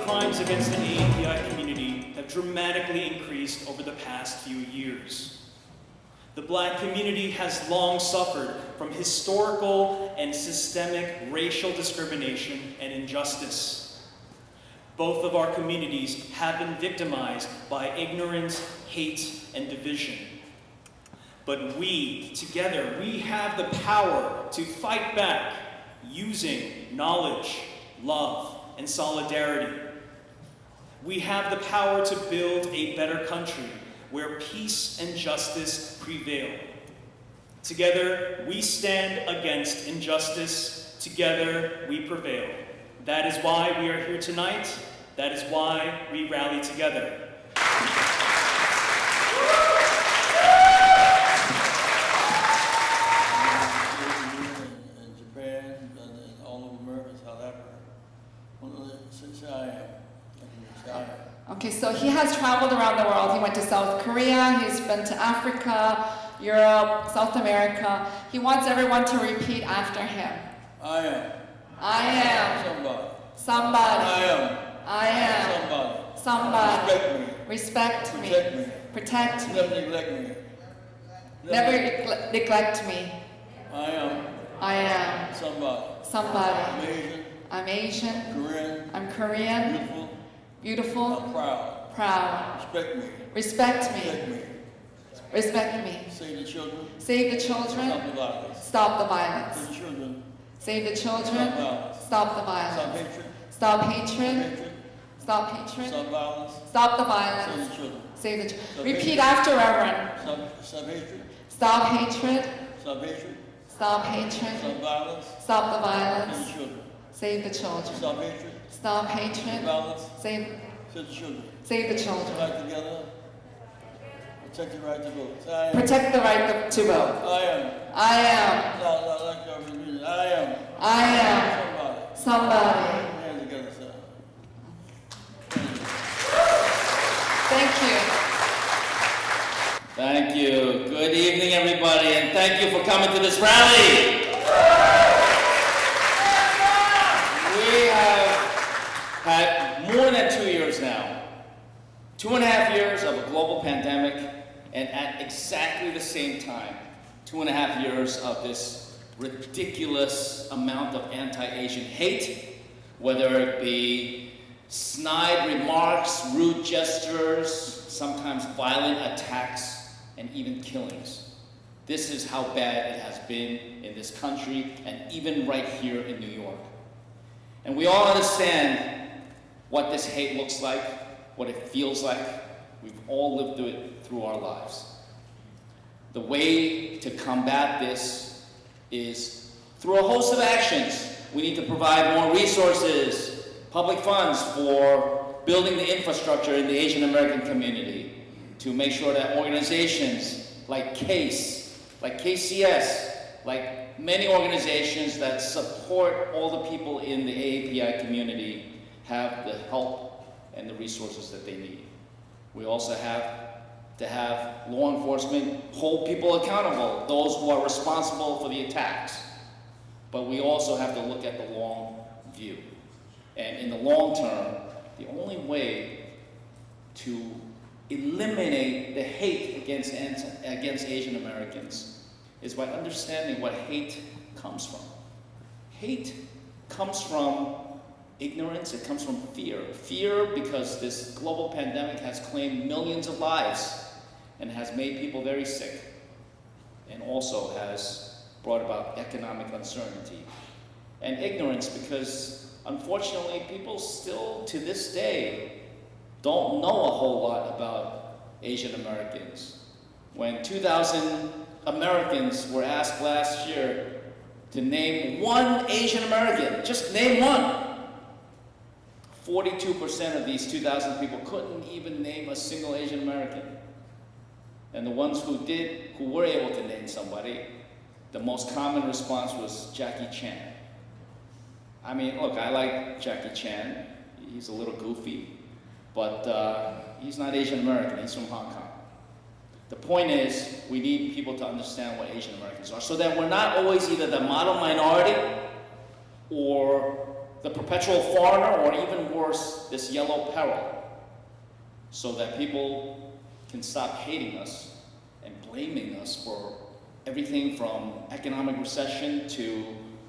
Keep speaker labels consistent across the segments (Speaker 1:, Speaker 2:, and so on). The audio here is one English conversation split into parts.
Speaker 1: crimes against the AAPI community have dramatically increased over the past few years. The Black community has long suffered from historical and systemic racial discrimination and injustice. Both of our communities have been victimized by ignorance, hate, and division. But we, together, we have the power to fight back using knowledge, love, and solidarity. We have the power to build a better country where peace and justice prevail. Together, we stand against injustice. Together, we prevail. That is why we are here tonight. That is why we rally together.
Speaker 2: In Japan, and all of America, South Africa, since I am.
Speaker 3: Okay, so he has traveled around the world. He went to South Korea, he's been to Africa, Europe, South America. He wants everyone to repeat after him.
Speaker 2: I am.
Speaker 3: I am.
Speaker 2: Somebody.
Speaker 3: Somebody.
Speaker 2: I am.
Speaker 3: I am.
Speaker 2: Somebody.
Speaker 3: Somebody.
Speaker 2: Respect me.
Speaker 3: Respect me. Protect me.
Speaker 2: Never neglect me.
Speaker 3: Never neglect me.
Speaker 2: I am.
Speaker 3: I am.
Speaker 2: Somebody.
Speaker 3: Somebody.
Speaker 2: I'm Asian.
Speaker 3: I'm Asian.
Speaker 2: Korean.
Speaker 3: I'm Korean.
Speaker 2: Beautiful.
Speaker 3: Beautiful.
Speaker 2: I'm proud.
Speaker 3: Proud.
Speaker 2: Respect me.
Speaker 3: Respect me.
Speaker 2: Protect me.
Speaker 3: Respect me.
Speaker 2: Save the children.
Speaker 3: Save the children.
Speaker 2: Stop the violence.
Speaker 3: Stop the violence.
Speaker 2: Save the children.
Speaker 3: Save the children.
Speaker 2: Stop
Speaker 3: Stop
Speaker 2: violence.
Speaker 3: the violence.
Speaker 2: Stop hatred.
Speaker 3: Stop hatred.
Speaker 2: Stop
Speaker 3: Stop
Speaker 2: hatred.
Speaker 3: hatred.
Speaker 2: Stop violence.
Speaker 3: Stop the
Speaker 2: Save
Speaker 3: violence.
Speaker 2: the children.
Speaker 3: Save the children.
Speaker 2: Stop
Speaker 3: Repeat
Speaker 2: hatred.
Speaker 3: after Reverend.
Speaker 2: Stop hatred.
Speaker 3: Stop hatred.
Speaker 2: Stop hatred.
Speaker 3: Stop hatred.
Speaker 2: Stop violence.
Speaker 3: Stop the
Speaker 2: Save
Speaker 3: violence.
Speaker 2: the children.
Speaker 3: Save the children.
Speaker 2: Stop hatred.
Speaker 3: Stop hatred.
Speaker 2: Violence.
Speaker 3: Save,
Speaker 2: Save the children.
Speaker 3: save the children.
Speaker 2: Fight together. Protect the right to vote. I am.
Speaker 3: Protect the right to vote.
Speaker 2: I am.
Speaker 3: I am.
Speaker 2: No, like government meeting. I am.
Speaker 3: I am.
Speaker 2: Somebody.
Speaker 3: Somebody.
Speaker 2: Hands together, sir.
Speaker 3: Thank you.
Speaker 4: Thank you. Good evening, everybody, and thank you for coming to this rally. We have had more than 2 years now. 2.5 years of a global pandemic, and at exactly the same time, 2.5 years of this ridiculous amount of anti-Asian hate, whether it be snide remarks, rude gestures, sometimes violent attacks, and even killings. This is how bad it has been in this country, and even right here in New York. And we all understand what this hate looks like, what it feels like. We've all lived through it through our lives. The way to combat this is through a host of actions. We need to provide more resources, public funds for building the infrastructure in the Asian American community, to make sure that organizations like CASE, like KCS, like many organizations that support all the people in the AAPI community have the help and the resources that they need. We also have to have law enforcement hold people accountable, those who are responsible for the attacks. But we also have to look at the long view. And in the long term, the only way to eliminate the hate against Asian Americans is by understanding what hate comes from. Hate comes from ignorance, it comes from fear. Fear because this global pandemic has claimed millions of lives and has made people very sick, and also has brought about economic uncertainty. And ignorance because, unfortunately, people still, to this day, don't know a whole lot about Asian Americans. When 2,000 Americans were asked last year to name one Asian American, just name one, 42% of these 2,000 people couldn't even name a single Asian American. And the ones who did, who were able to name somebody, the most common response was Jackie Chan. I mean, look, I like Jackie Chan. He's a little goofy, but he's not Asian American, he's from Hong Kong. The point is, we need people to understand what Asian Americans are, so that we're not always either the model minority or the perpetual foreigner, or even worse, this yellow peril, so that people can stop hating us and blaming us for everything from economic recession to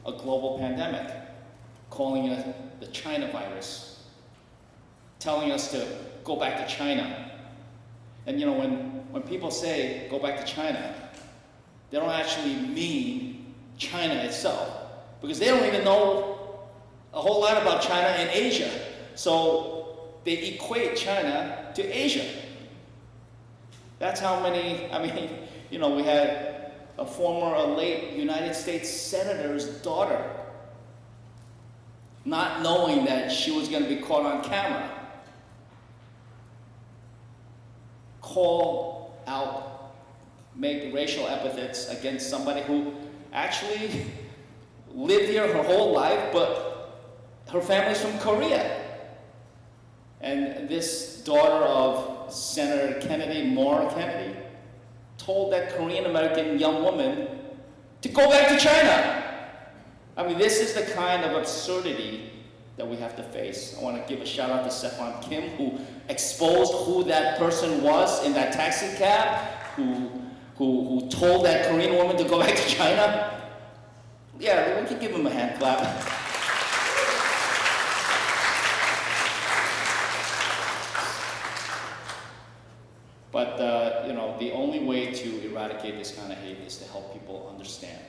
Speaker 4: a global pandemic, calling it the China virus, telling us to go back to China. And you know, when people say go back to China, they don't actually mean China itself, because they don't even know a whole lot about China and Asia. So they equate China to Asia. That's how many, I mean, you know, we had a late United States senator's daughter, not knowing that she was going to be caught on camera, call out, make racial epithets against somebody who actually lived here her whole life, but her family's from Korea. And this daughter of Senator Kennedy, Maura Kennedy, told that Korean American young woman to go back to China. I mean, this is the kind of absurdity that we have to face. I want to give a shout out to Stephon Kim, who exposed who that person was in that taxi cab, who told that Korean woman to go back to China. Yeah, we can give him a hand clap. But, you know, the only way to eradicate this kind of hate is to help people understand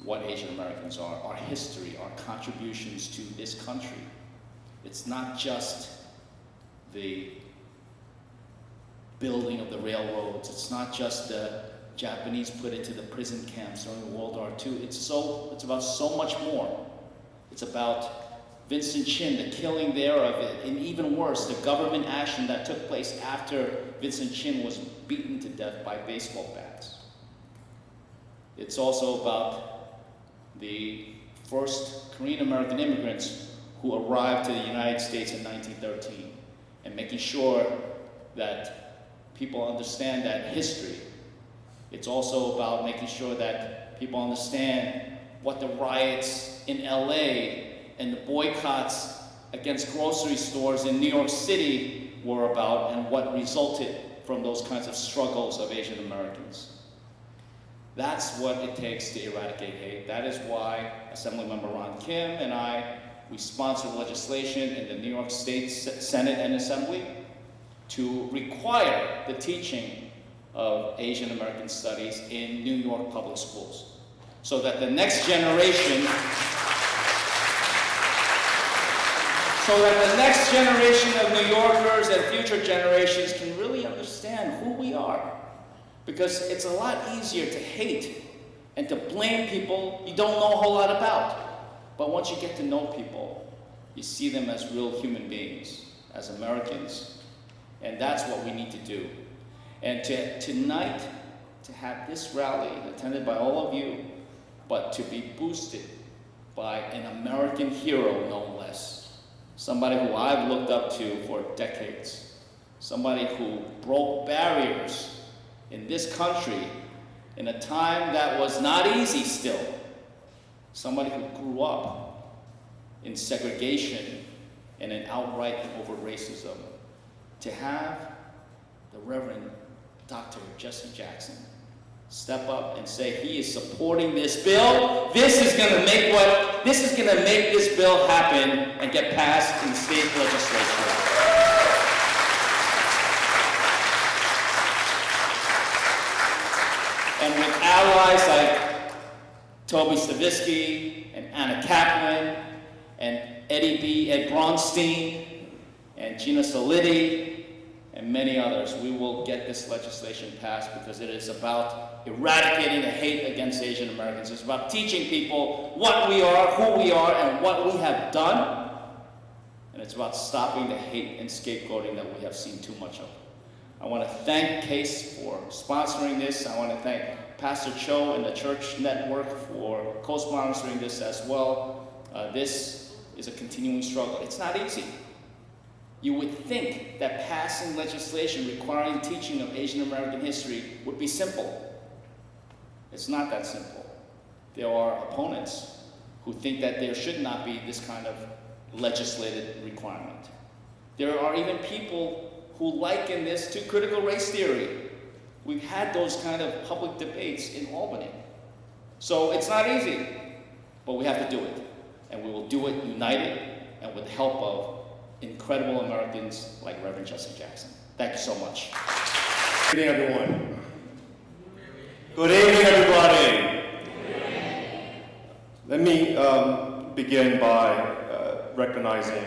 Speaker 4: what Asian Americans are, our history, our contributions to this country. It's not just the building of the railroads. It's not just the Japanese put into the prison camps during World War II. It's about so much more. It's about Vincent Chin, the killing there of it, and even worse, the government action that took place after Vincent Chin was beaten to death by baseball bats. It's also about the first Korean American immigrants who arrived to the United States in 1913, and making sure that people understand that history. It's also about making sure that people understand what the riots in LA and the boycotts against grocery stores in New York City were about, and what resulted from those kinds of struggles of Asian Americans. That's what it takes to eradicate hate. That is why Assemblymember Ron Kim and I, we sponsored legislation in the New York State Senate and Assembly to require the teaching of Asian American studies in New York public schools, so that the next generation of New Yorkers and future generations can really understand who we are. Because it's a lot easier to hate and to blame people you don't know a whole lot about. But once you get to know people, you see them as real human beings, as Americans. And that's what we need to do. And tonight, to have this rally attended by all of you, but to be boosted by an American hero, no less. Somebody who I've looked up to for decades. Somebody who broke barriers in this country in a time that was not easy still. Somebody who grew up in segregation and in outright and overt racism. To have the Reverend Dr. Jesse Jackson step up and say he is supporting this bill. This is going to make this bill happen and get passed in the state legislature. And with allies like Toby Stavisky and Anna Kaplan and Ed Bronstein and Gina Solidi and many others, we will get this legislation passed, because it is about eradicating the hate against Asian Americans. It's about teaching people what we are, who we are, and what we have done. And it's about stopping the hate and scapegoating that we have seen too much of. I want to thank CASE for sponsoring this. I want to thank Pastor Cho and the Church Network for co-sponsoring this as well. This is a continuing struggle. It's not easy. You would think that passing legislation requiring teaching of Asian American history would be simple. It's not that simple. There are opponents who think that there should not be this kind of legislated requirement. There are even people who liken this to critical race theory. We've had those kind of public debates in Albany. So it's not easy, but we have to do it. And we will do it united and with the help of incredible Americans like Reverend Jesse Jackson. Thank you so much.
Speaker 5: Good evening, everyone. Good evening, everybody. Let me begin by recognizing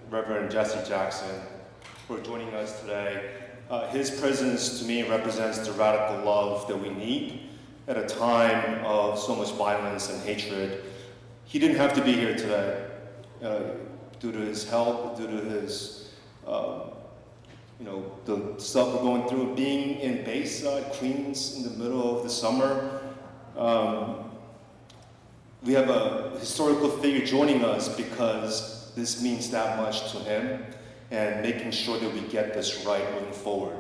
Speaker 5: Reverend Jesse Jackson for joining us today. His presence to me represents the radical love that we need at a time of so much violence and hatred. He didn't have to be here today due to his health, due to his, the stuff we're going through, being in Bayside, Queens, in the middle of the summer. We have a historical figure joining us because this means that much to him and making sure that we get this right moving forward.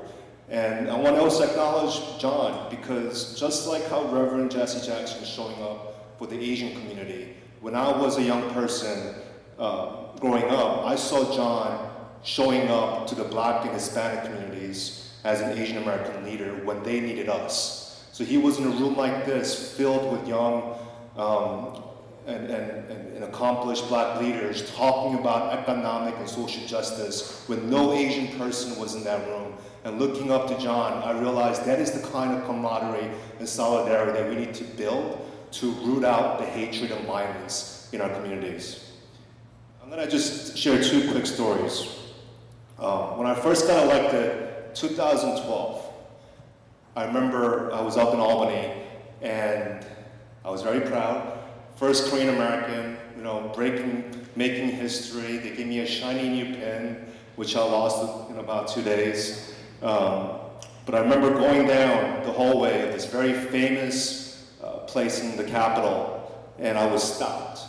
Speaker 5: And I want to also acknowledge John, because just like how Reverend Jesse Jackson is showing up for the Asian community, when I was a young person growing up, I saw John showing up to the Black and Hispanic communities as an Asian American leader when they needed us. So he was in a room like this, filled with young and accomplished Black leaders talking about economic and social justice when no Asian person was in that room. And looking up to John, I realized that is the kind of camaraderie and solidarity that we need to build to root out the hatred and violence in our communities. I'm gonna just share two quick stories. When I first got elected, 2012, I remember I was up in Albany and I was very proud. First Korean American, making history. They gave me a shiny new pen, which I lost in about 2 days. But I remember going down the hallway of this very famous place in the Capitol, and I was stopped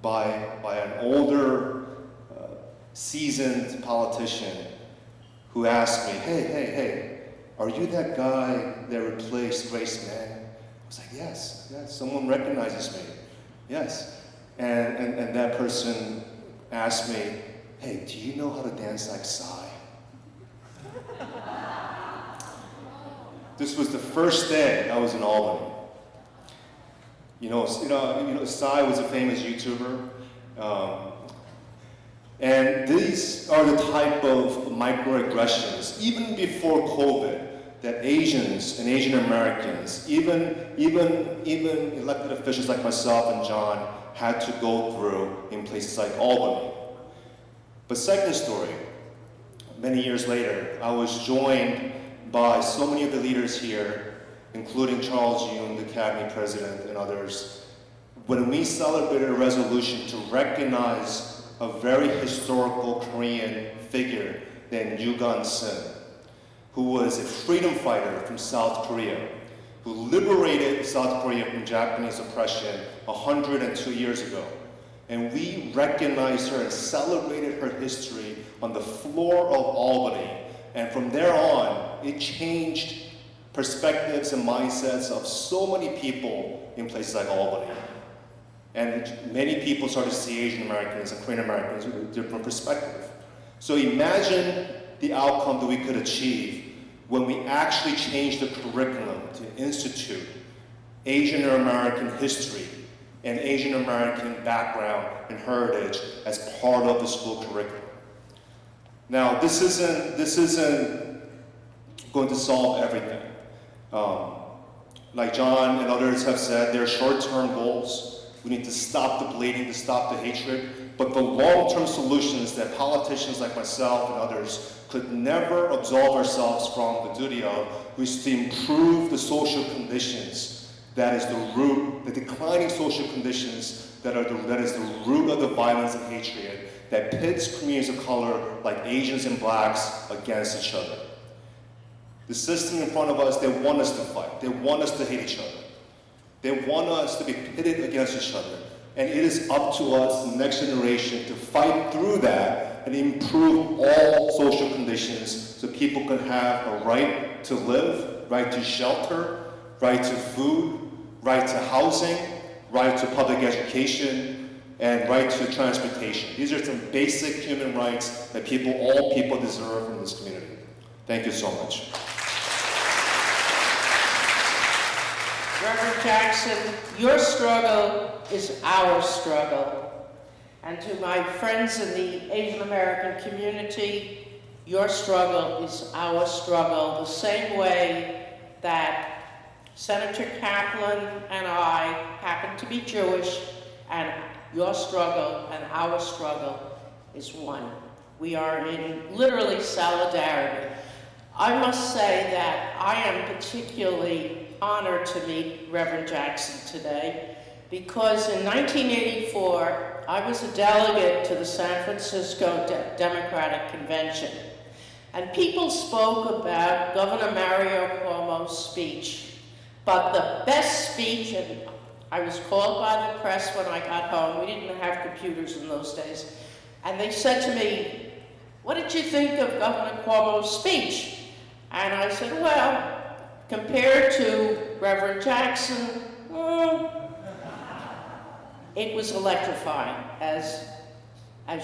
Speaker 5: by an older, seasoned politician who asked me, hey, are you that guy that replaced Grace Mann? I was like, yes, someone recognizes me, yes. And that person asked me, hey, do you know how to dance like Psy? This was the first day I was in Albany. Psy was a famous YouTuber. And these are the type of microaggressions, even before COVID, that Asians and Asian Americans, even elected officials like myself and John, had to go through in places like Albany. But second story, many years later, I was joined by so many of the leaders here, including Charles Yoon, the Academy President, and others, when we celebrated a resolution to recognize a very historical Korean figure named Yoo Gun-sin, who was a freedom fighter from South Korea, who liberated South Korea from Japanese oppression 102 years ago. And we recognized her and celebrated her history on the floor of Albany. And from there on, it changed perspectives and mindsets of so many people in places like Albany. And many people started to see Asian Americans and Korean Americans with a different perspective. So imagine the outcome that we could achieve when we actually changed the curriculum to institute Asian American history and Asian American background and heritage as part of the school curriculum. Now, this isn't going to solve everything. Like John and others have said, there are short-term goals. We need to stop the bleeding, to stop the hatred. But the long-term solutions that politicians like myself and others could never absolve ourselves from the duty of is to improve the social conditions. That is the root, the declining social conditions that is the root of the violence and hatred that pits communities of color like Asians and Blacks against each other. The system in front of us, they want us to fight. They want us to hate each other. They want us to be pitted against each other. And it is up to us, the next generation, to fight through that and improve all social conditions so people can have a right to live, right to shelter, right to food, right to housing, right to public education, and right to transportation. These are some basic human rights that all people deserve in this community. Thank you so much.
Speaker 6: Reverend Jackson, your struggle is our struggle. And to my friends in the Asian American community, your struggle is our struggle, the same way that Senator Kaplan and I happen to be Jewish, and your struggle and our struggle is one. We are in literally solidarity. I must say that I am particularly honored to meet Reverend Jackson today, because in 1984, I was a delegate to the San Francisco Democratic Convention, and people spoke about Governor Mario Cuomo's speech, but the best speech, and I was called by the press when I got home, we didn't have computers in those days, and they said to me, "What did you think of Governor Cuomo's speech?" And I said, well, compared to Reverend Jackson, it was electrifying, as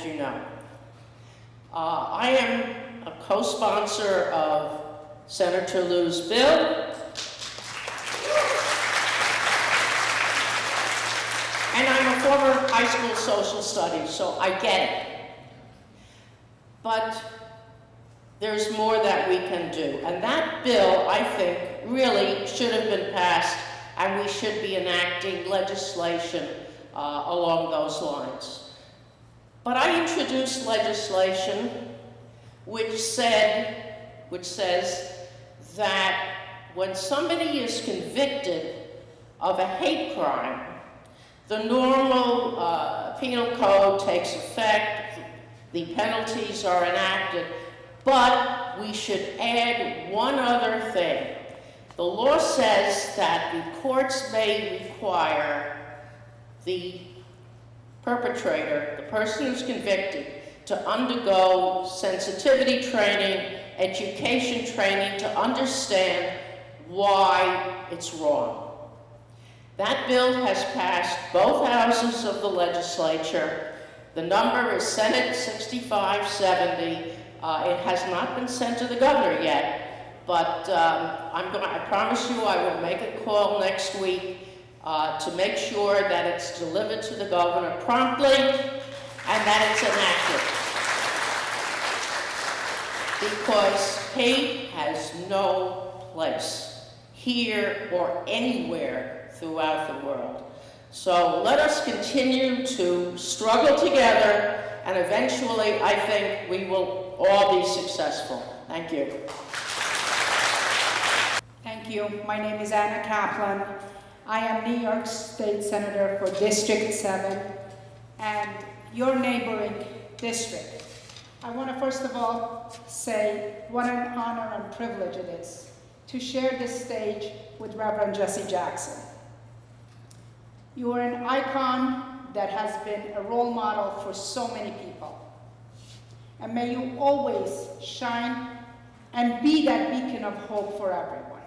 Speaker 6: you know. I am a co-sponsor of Senator Liu's bill, and I'm a former high school social studies, so I get it. But there's more that we can do. And that bill, I think, really should have been passed, and we should be enacting legislation along those lines. But I introduced legislation which says that when somebody is convicted of a hate crime, the normal penal code takes effect, the penalties are enacted, but we should add one other thing. The law says that the courts may require the perpetrator, the person who's convicted, to undergo sensitivity training, education training to understand why it's wrong. That bill has passed both houses of the legislature. The number is Senate 6570. It has not been sent to the governor yet, but I promise you I will make a call next week to make sure that it's delivered to the governor promptly and that it's enacted. Because hate has no place here or anywhere throughout the world. So let us continue to struggle together, and eventually I think we will all be successful. Thank you.
Speaker 7: Thank you. My name is Anna Kaplan. I am New York State Senator for District 7 and your neighboring district. I want to first of all say what an honor and privilege it is to share this stage with Reverend Jesse Jackson. You are an icon that has been a role model for so many people. And may you always shine and be that beacon of hope for everyone.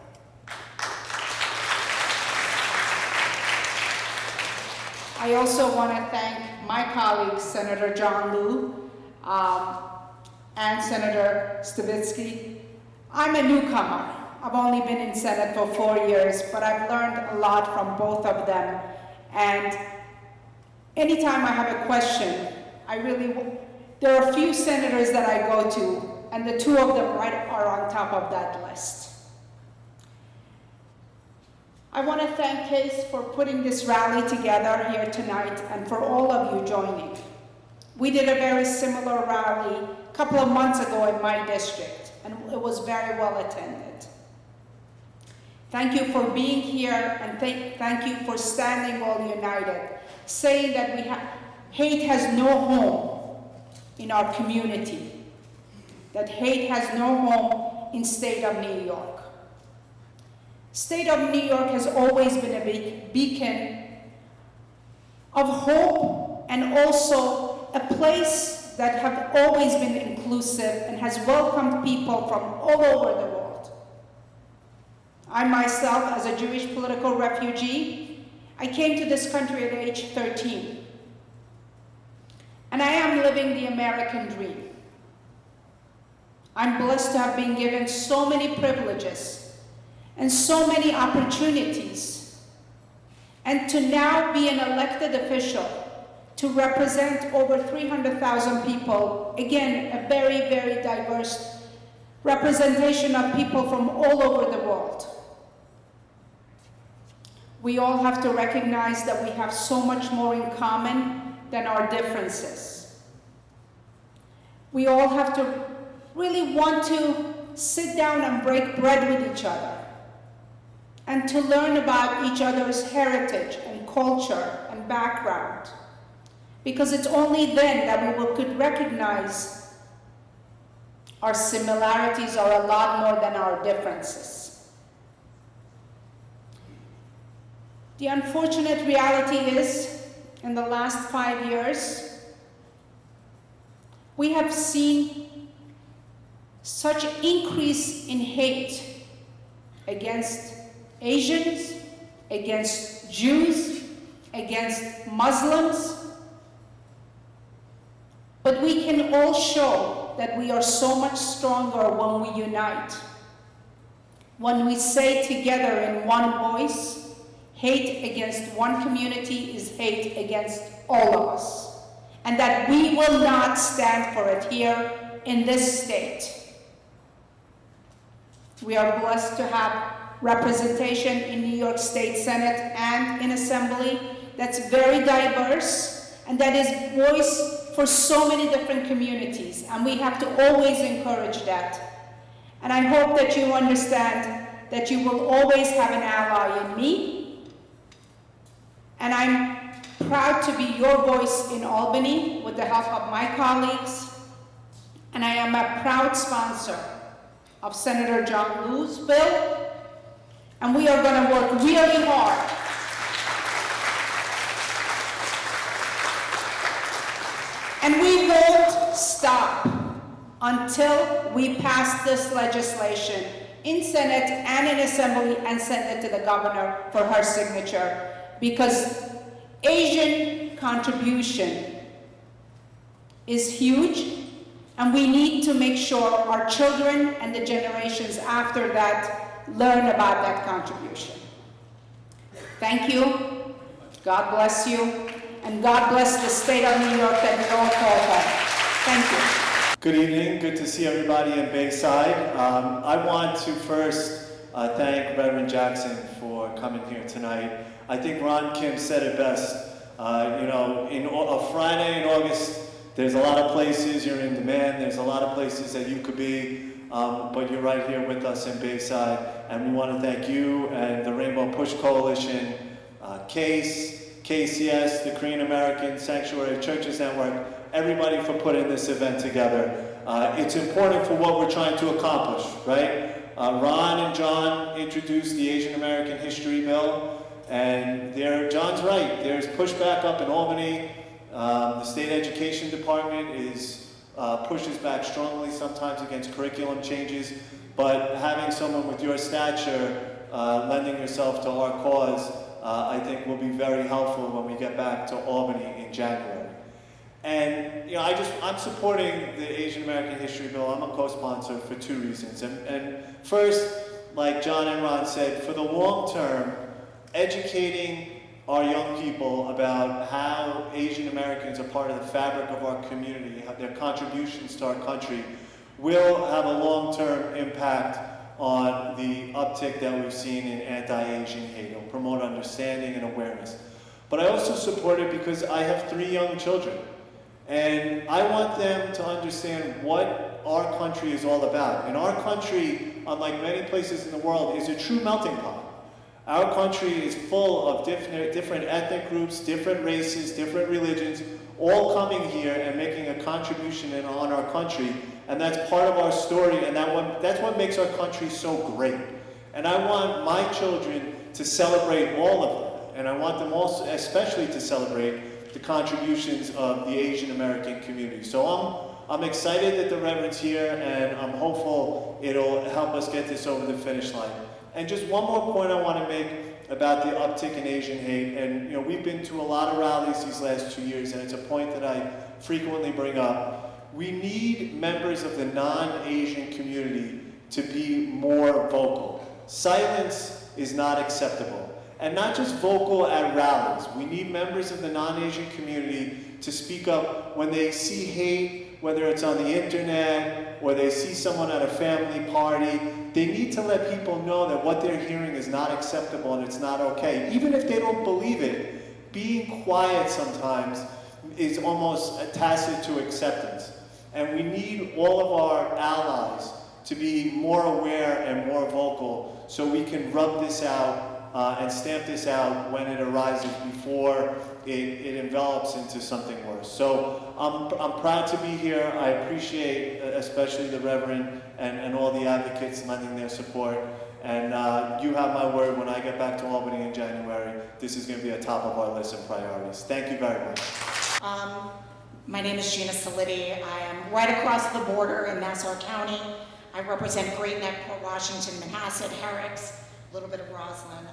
Speaker 7: I also want to thank my colleagues, Senator John Liu and Senator Stavitsky. I'm a newcomer. I've only been in Senate for 4 years, but I've learned a lot from both of them. And anytime I have a question, there are a few senators that I go to, and the two of them are on top of that list. I want to thank CACE for putting this rally together here tonight and for all of you joining. We did a very similar rally a couple of months ago in my district, and it was very well attended. Thank you for being here, and thank you for standing all united, saying that hate has no home in our community, that hate has no home in state of New York. State of New York has always been a beacon of hope and also a place that have always been inclusive and has welcomed people from all over the world. I myself, as a Jewish political refugee, I came to this country at age 13. And I am living the American dream. I'm blessed to have been given so many privileges and so many opportunities, and to now be an elected official to represent over 300,000 people. Again, a very, very diverse representation of people from all over the world. We all have to recognize that we have so much more in common than our differences. We all have to really want to sit down and break bread with each other, and to learn about each other's heritage and culture and background. Because it's only then that we could recognize our similarities are a lot more than our differences. The unfortunate reality is, in the last 5 years, we have seen such increase in hate against Asians, against Jews, against Muslims. But we can all show that we are so much stronger when we unite. When we say together in one voice, hate against one community is hate against all of us. And that we will not stand for it here in this state. We are blessed to have representation in New York State Senate and in Assembly that's very diverse and that is voice for so many different communities, and we have to always encourage that. And I hope that you understand that you will always have an ally in me, and I'm proud to be your voice in Albany with the help of my colleagues, and I am a proud sponsor of Senator John Liu's bill, and we are going to work really hard and we won't stop until we pass this legislation in Senate and in Assembly and send it to the governor for her signature, because Asian contribution is huge, and we need to make sure our children and the generations after that learn about that contribution. Thank you. God bless you. And God bless the state of New York that we all call home. Thank you.
Speaker 8: Good evening. Good to see everybody in Bayside. I want to first thank Reverend Jackson for coming here tonight. I think Ron Kim said it best. In a Friday in August, there's a lot of places you're in demand. There's a lot of places that you could be, but you're right here with us in Bayside. And we want to thank you and the Rainbow Push Coalition, CACE, KCS, the Korean American Sanctuary Churches Network, everybody for putting this event together. It's important for what we're trying to accomplish, right? Ron and John introduced the Asian American History Bill, and John's right. There's pushback up in Albany. The state education department pushes back strongly sometimes against curriculum changes, but having someone with your stature lending yourself to our cause, I think will be very helpful when we get back to Albany in January. And I'm supporting the Asian American History Bill. I'm a co-sponsor for two reasons. And first, like John and Ron said, for the long term, educating our young people about how Asian Americans are part of the fabric of our community, how their contributions to our country, will have a long-term impact on the uptick that we've seen in anti-Asian hate. It'll promote understanding and awareness. But I also support it because I have 3 young children, and I want them to understand what our country is all about. And our country, unlike many places in the world, is a true melting pot. Our country is full of different ethnic groups, different races, different religions, all coming here and making a contribution on our country. And that's part of our story, and that's what makes our country so great. And I want my children to celebrate all of them, and I want them also especially to celebrate the contributions of the Asian American community. So I'm excited that the Reverend's here, and I'm hopeful it'll help us get this over the finish line. And just one more point I want to make. about the uptick in Asian hate, and we've been to a lot of rallies these last 2 years, and it's a point that I frequently bring up. We need members of the non-Asian community to be more vocal. Silence is not acceptable. And not just vocal at rallies. We need members of the non-Asian community to speak up when they see hate, whether it's on the internet or they see someone at a family party. They need to let people know that what they're hearing is not acceptable and it's not okay. Even if they don't believe it, being quiet sometimes is almost a tacit to acceptance. And we need all of our allies to be more aware and more vocal so we can rub this out and stamp this out when it arises before it envelops into something worse. So I'm proud to be here. I appreciate especially the Reverend and all the advocates lending their support. And you have my word, when I get back to Albany in January, this is going to be at top of our list of priorities. Thank you very much.
Speaker 9: My name is Gina Salidi. I am right across the border in Nassau County. I represent Great Neck, Port Washington, Manhasset, Herricks, a little bit of Roslyn.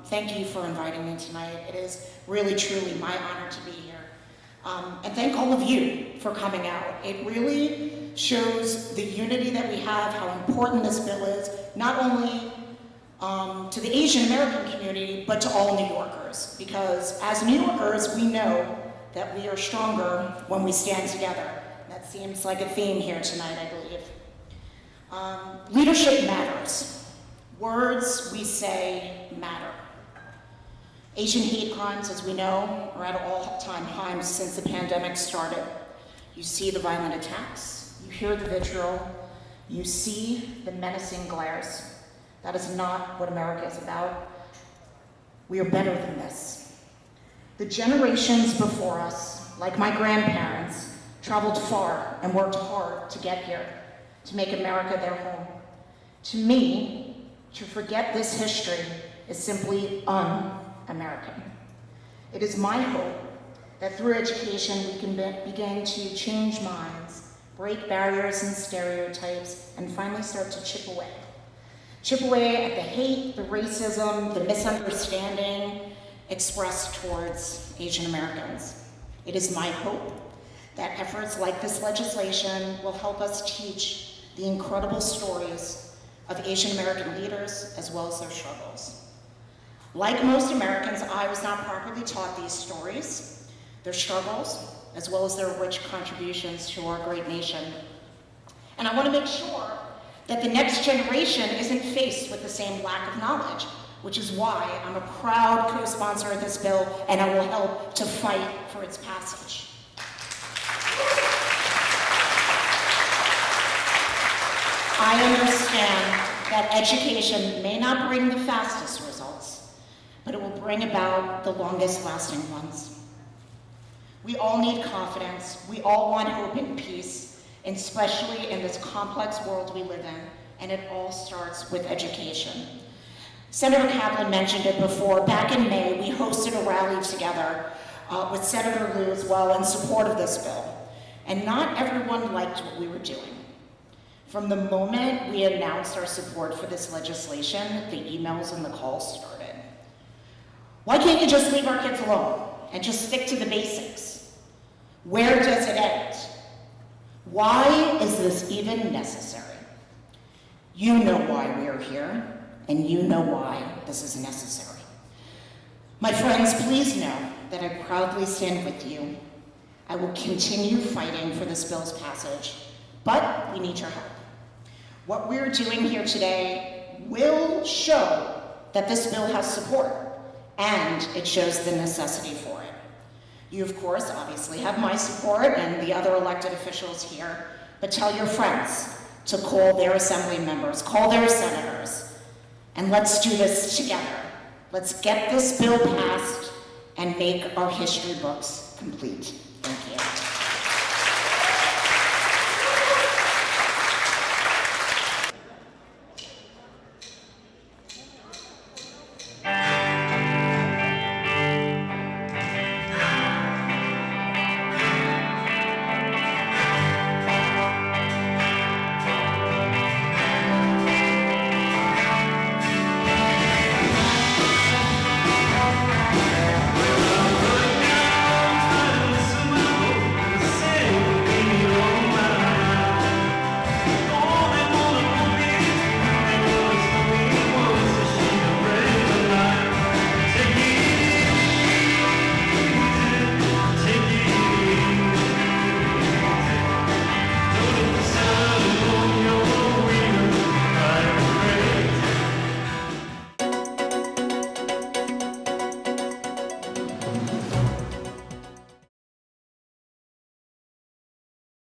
Speaker 9: Thank you for inviting me tonight. It is really, truly my honor to be here. And thank all of you for coming out. It really shows the unity that we have, how important this bill is, not only to the Asian American community, but to all New Yorkers. Because as New Yorkers, we know that we are stronger when we stand together. That seems like a theme here tonight, I believe. Leadership matters. Words we say matter. Asian hate crimes, as we know, are at all-time highs since the pandemic started. You see the violent attacks, you hear the vitriol, you see the menacing glares. That is not what America is about. We are better than this. The generations before us, like my grandparents, traveled far and worked hard to get here, to make America their home. To me, to forget this history is simply un-American. It is my hope that through education we can begin to change minds, break barriers and stereotypes, and finally start to chip away. Chip away at the hate, the racism, the misunderstanding expressed towards Asian Americans. It is my hope that efforts like this legislation will help us teach the incredible stories of Asian American leaders as well as their struggles. Like most Americans, I was not properly taught these stories, their struggles, as well as their rich contributions to our great nation. And I want to make sure that the next generation isn't faced with the same lack of knowledge, which is why I'm a proud co-sponsor of this bill, and I will help to fight for its passage. I understand that education may not bring the fastest results, but it will bring about the longest lasting ones. We all need confidence. We all want hope and peace, especially in this complex world we live in, and it all starts with education. Senator Kaplan mentioned it before. Back in May, we hosted a rally together with Senator Liu as well in support of this bill, and not everyone liked what we were doing. From the moment we announced our support for this legislation, the emails and the calls started. Why can't you just leave our kids alone and just stick to the basics? Where does it end? Why is this even necessary? You know why we are here, and you know why this is necessary. My friends, please know that I proudly stand with you. I will continue fighting for this bill's passage, but we need your help. What we're doing here today will show that this bill has support, and it shows the necessity for it. You, of course, obviously have my support and the other elected officials here, but tell your friends to call their assembly members, call their senators, and let's do this together. Let's get this bill passed and make our history books complete.